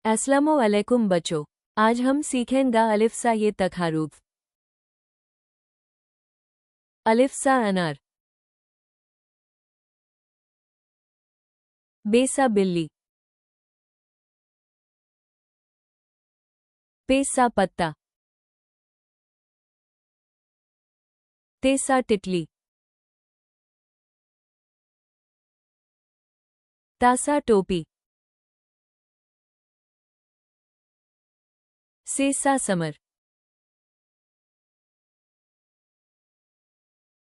अस्सलामुअलैकुम बच्चों, आज हम सीखेंगे अलिफ सा ये तकहारूफ। अलिफ सा अनार, बेसा बिल्ली, पेसा पत्ता, तेसा तितली, तासा टोपी, सेसा समर,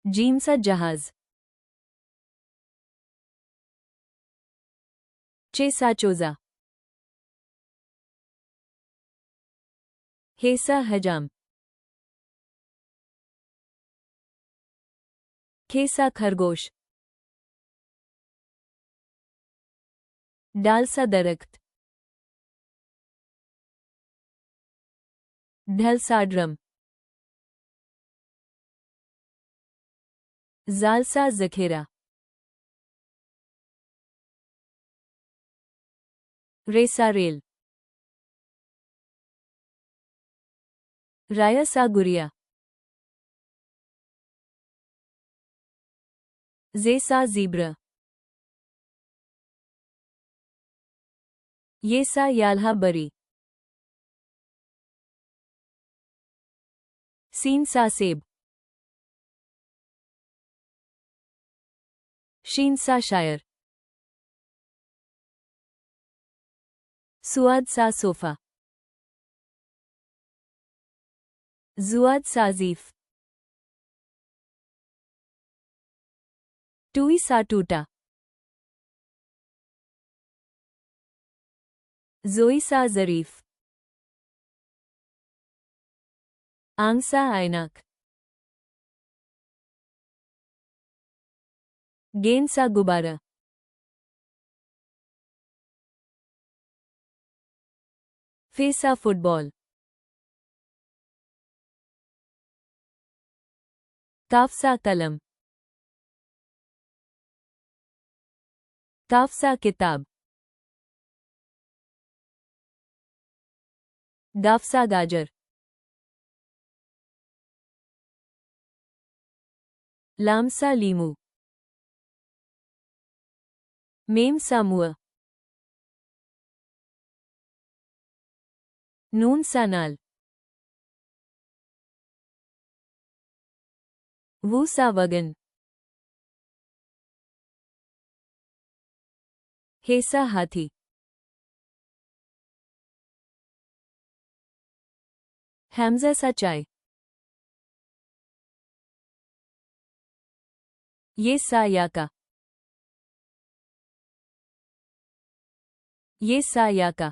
जीमसा जहाज, चेसा चोजा, हेसा हजाम, खेसा खरगोश, डालसा दरख्त, ढलसा ड्रम, जालसा जखेरा, रेसा रेल, रायसा गुरिया, जेसा जीब्रा, येसा याल्हा बरी, सीनसा सेब, शीनसा शायर, सुआद सा सोफा, जुआद साजीफ, टूई सा टूटा, जोई सा जरीफ, आंसा ऐनक, गेंद सा गुब्बारा, फेसा फुटबॉल, काफसा कलम, काफसा किताब, गाफसा गाजर, लामसा लीमू, मेमसा मुआ, नून सा नाल, वूसा वगन, हेसा हाथी, हैमजा सा चाय, ये सा याका, ये सा याका,